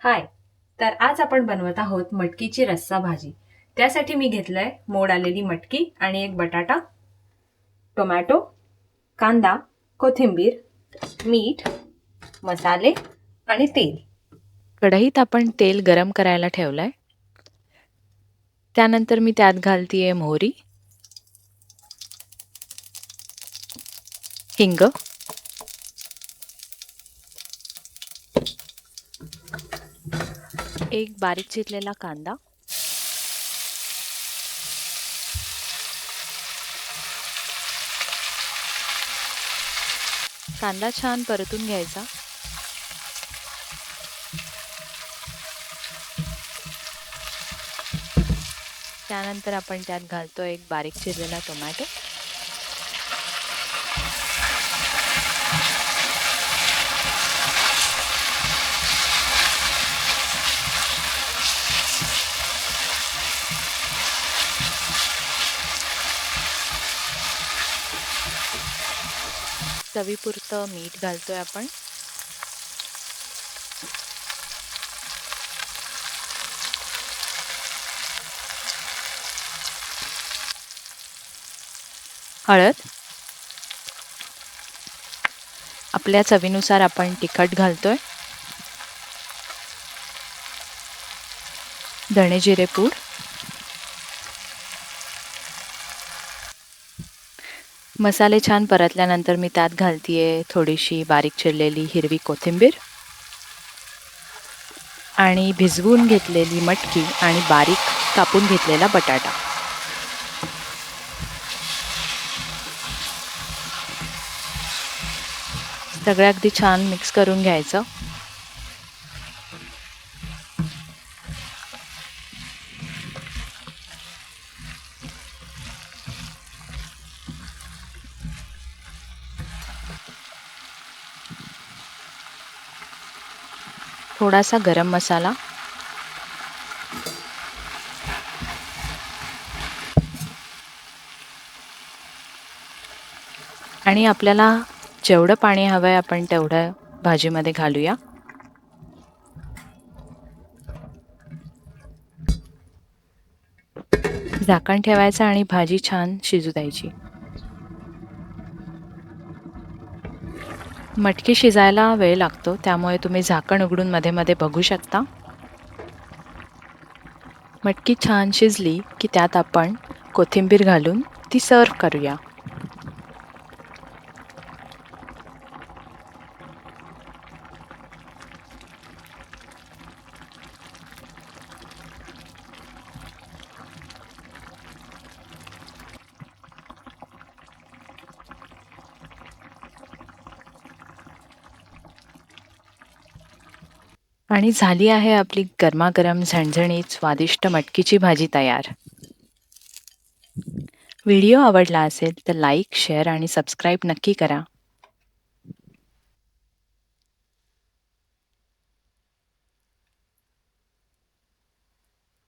हाय. तर आज आपण बनवत आहोत मटकीची रस्सा भाजी. त्यासाठी मी घेतलंय मोड आलेली मटकी आणि एक बटाटा, टोमॅटो, कांदा, कोथिंबीर, मीठ, मसाले आणि तेल. कढईत आपण तेल गरम करायला ठेवलंय. त्यानंतर मी त्यात घालतीये मोहरी, हिंग, एक बारीक चिरलेला कांदा, कांदा छान परतून घ्यायचा. त्यानंतर आपण त्यात घालतो एक बारीक चिरलेला टोमॅटो. चवीपुरतं मीठ घालतोय आपण. हळद, आपल्या चवीनुसार आपण तिखट घालतोय. धणे जिरे पूड, मसाले छान परतल्यानंतर मी त्यात घालतीये थोडीशी बारीक चिरलेली हिरवी कोथिंबीर आणि भिजवून घेतलेली मटकी आणि बारीक कापून घेतलेला बटाटा. सगळं अगदी छान मिक्स करून घ्यायचं. थोडासा गरम मसाला, आणि आपल्याला जेवढं पाणी हवंय आपण तेवढं भाजीमध्ये घालूया. झाकण ठेवायचं आणि भाजी छान शिजू द्यायची. मटकी शिजायला वेळ लागतो, त्यामुळे तुम्ही झाकण उघडून मध्ये मध्ये बघू शकता. मटकी छान शिजली की त्यात आपण कोथिंबीर घालून ती सर्व्ह करूया. आणि झाली आहे आपली गरमागरम झणझणीत स्वादिष्ट मटकीची भाजी तयार. व्हिडिओ आवडला असेल तर लाईक, शेअर आणि सबस्क्राईब नक्की करा.